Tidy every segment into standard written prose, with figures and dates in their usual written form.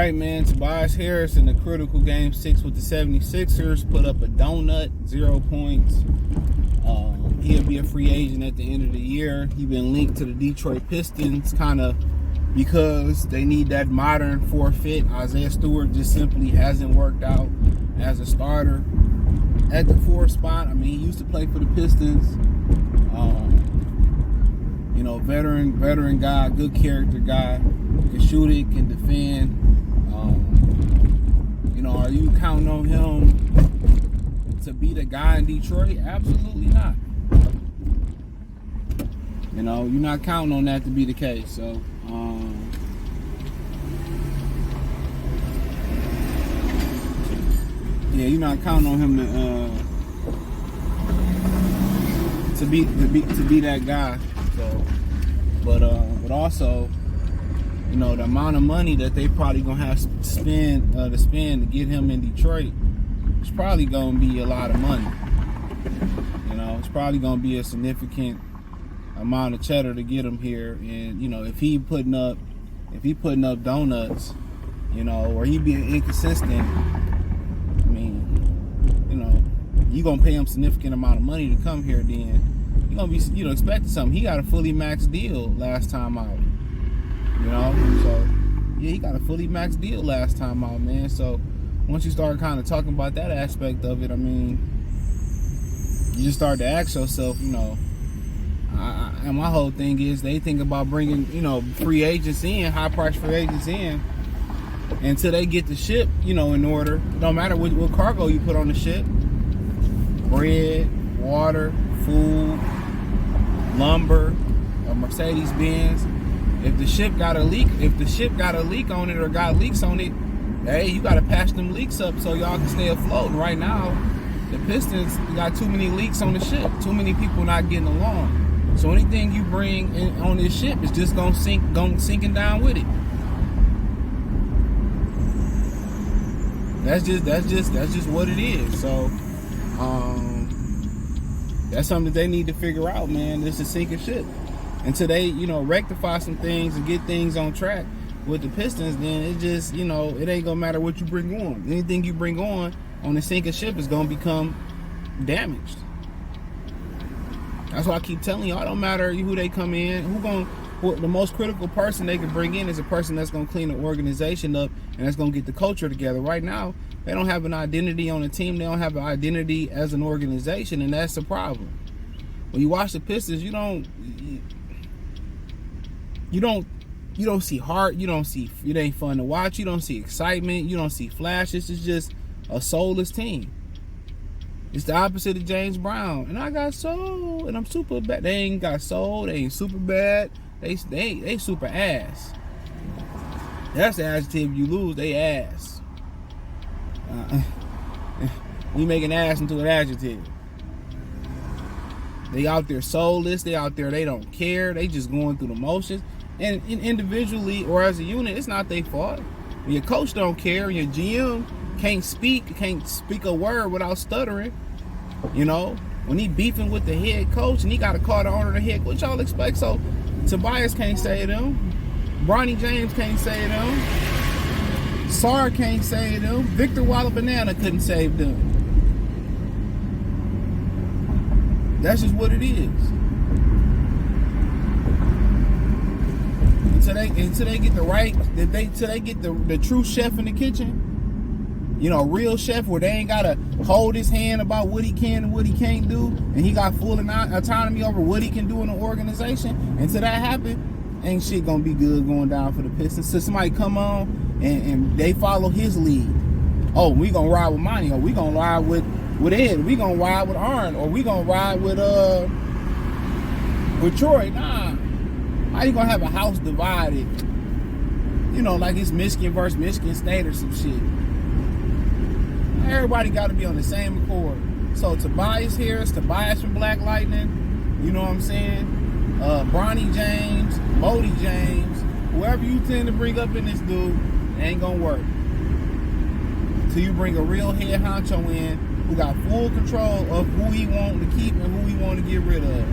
right, man. Tobias Harris in the critical game 6 with the 76ers put up a donut, 0 points. He'll be a free agent at the end of the year. He's been linked to the Detroit Pistons kind of because they need that modern forfeit. Isaiah Stewart just simply hasn't worked out as a starter at the 4 spot. I mean, he used to play for the Pistons. Veteran guy, good character guy, can shoot it, can defend. Are you counting on him to be the guy in Detroit? Absolutely not. You're not counting on that to be the case. So, you're not counting on him to be that guy. So, but also, the amount of money that they probably gonna have to spend to get him in Detroit, it's probably gonna be a lot of money. It's probably gonna be a significant amount of cheddar to get him here. And if he putting up donuts, or he being inconsistent, I mean, you gonna pay him significant amount of money to come here, then you're gonna be expecting something. He got a fully maxed deal last time out. So he got a fully maxed deal last time out, man. So once you start kind of talking about that aspect of it, I mean, you just start to ask yourself, and my whole thing is they think about bringing, free agents in, high price free agents in, until they get the ship, in order. It don't matter what cargo you put on the ship. Bread, water, food, lumber, a Mercedes-Benz. If the ship got a leak on it or got leaks on it, hey, you got to patch them leaks up so y'all can stay afloat. Right now, the Pistons got too many leaks on the ship. Too many people not getting along. So anything you bring in on this ship is just gonna sinking down with it. That's just what it is. So that's something that they need to figure out, man. This is sinking ship. Until they, rectify some things and get things on track with the Pistons, then it just, it ain't gonna matter what you bring on. Anything you bring on the sinking ship is gonna become damaged. That's why I keep telling y'all, it don't matter who they come in, the most critical person they can bring in is a person that's gonna clean the organization up and that's gonna get the culture together. Right now, they don't have an identity on the team. They don't have an identity as an organization, and that's the problem. When you watch the Pistons, you don't see heart. It ain't fun to watch. You don't see excitement. You don't see flashes. It's just a soulless team. It's the opposite of James Brown. And I got soul, and I'm super bad. They ain't got soul. They ain't super bad. They super ass. That's the adjective you lose. They ass. You make an ass into an adjective. They out there soulless. They out there, they don't care. They just going through the motions. And individually or as a unit, it's not their fault. When your coach don't care, your GM can't speak a word without stuttering. When he beefing with the head coach and he got to call the owner of the head, what y'all expect? So Tobias can't save them. Bronny James can't save them. Sar can't save them. Victor Walla Banana couldn't save them. That's just what it is. Until they get the right, till they get the true chef in the kitchen, real chef where they ain't gotta hold his hand about what he can and what he can't do, and he got full autonomy over what he can do in the organization. Until that happen, ain't shit gonna be good going down for the Pistons. So somebody come on and they follow his lead. Oh, we gonna ride with Monty, or we gonna ride with Ed, we gonna ride with Arn, or we gonna ride with Troy. Nah. How you gonna have a house divided? Like it's Michigan versus Michigan State or some shit. Everybody gotta be on the same accord. So Tobias Harris, Tobias from Black Lightning, you know what I'm saying? Bronny James, Modi James, whoever you tend to bring up in this dude, it ain't gonna work. Till you bring a real head honcho in who got full control of who he want to keep and who he want to get rid of.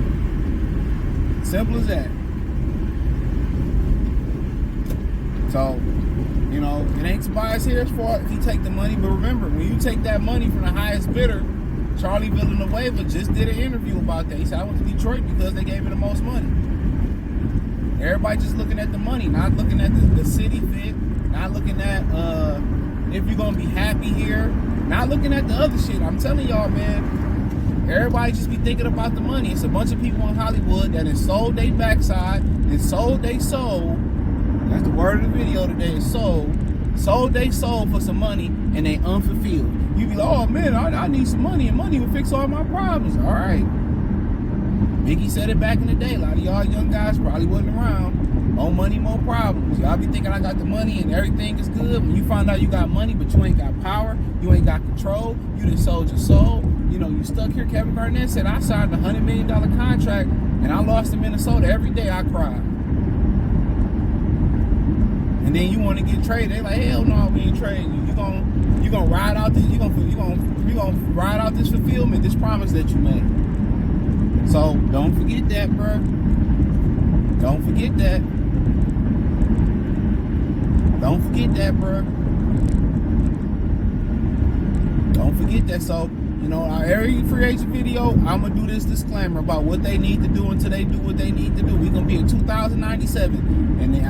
Simple as that. So, You know, it ain't Tobias Harris' fault if he take the money. But remember, when you take that money from the highest bidder, Charlie Villanueva just did an interview about that. He said, I went to Detroit because they gave me the most money. Everybody just looking at the money, not looking at the city fit, not looking at if you're going to be happy here, not looking at the other shit. I'm telling y'all, man, everybody just be thinking about the money. It's a bunch of people in Hollywood that have sold their backside and sold they soul. That's the word of the video today, is sold. Sold they soul for some money and they unfulfilled. You be like, oh man, I need some money and money will fix all my problems. All right. Biggie said it back in the day. A lot of y'all young guys probably wasn't around. More money, more problems. Y'all be thinking I got the money and everything is good. When you find out you got money, but you ain't got power, you ain't got control, you done sold your soul. You know, you stuck here. Kevin Garnett said, I signed a $100 million contract and I lost in Minnesota. Every day I cried. And then you want to get traded. They like, hell no, we ain't trading you. You gonna ride out this. You gonna ride out this fulfillment, this promise that you made. So don't forget that, bro. Don't forget that. Don't forget that, bro. Don't forget that. So, you know, every free agent video, I'm gonna do this disclaimer about what they need to do until they do what they need to do. We're gonna be in 2097, and they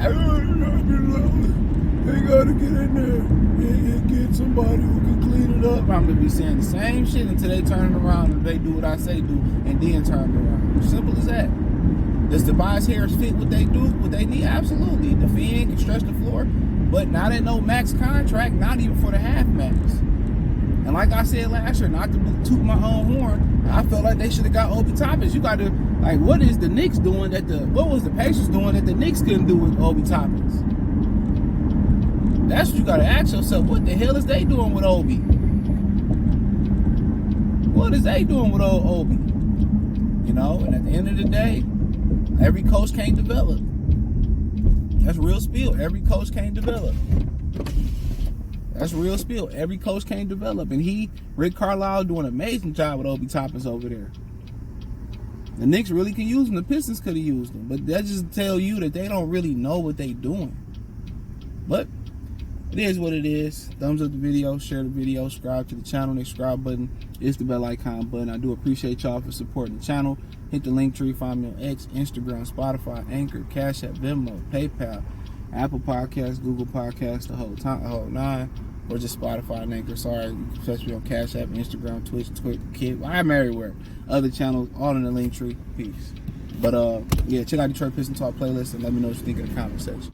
gotta get in there and get somebody who can clean it up. I'm gonna be saying the same shit until they turn it around and they do what I say do, and then turn it around. Simple as that. Does Tobias Harris fit what they do, what they need? Absolutely. Defend, can stretch the floor, but not at no max contract, not even for the half max. And like I said last year, not to toot my own horn, I felt like they should have got Obi Toppin. You got to, like, what is the Knicks doing what was the Pacers doing that the Knicks couldn't do with Obi Toppin? That's what you got to ask yourself. What the hell is they doing with Obi? What is they doing with Obi? You know, and at the end of the day, every coach can't develop. That's real spiel. Every coach can't develop. That's real spiel. Every coach can't develop. And Rick Carlisle, doing an amazing job with Obi Toppin over there. The Knicks really can use him. The Pistons could have used him. But that just tell you that they don't really know what they doing. But it is what it is. Thumbs up the video, share the video, subscribe to the channel. The subscribe button is the bell icon button. I do appreciate y'all for supporting the channel. Hit the link tree, find me on X, Instagram, Spotify, Anchor, Cash App, Venmo, PayPal, Apple Podcasts, Google Podcasts, the whole nine, or just Spotify and Anchor. Sorry, you can catch me on Cash App, Instagram, Twitch, Kid. I'm everywhere. Other channels, all in the link tree. Peace. But yeah, check out Detroit Pistons Talk playlist and let me know what you think in the comment section.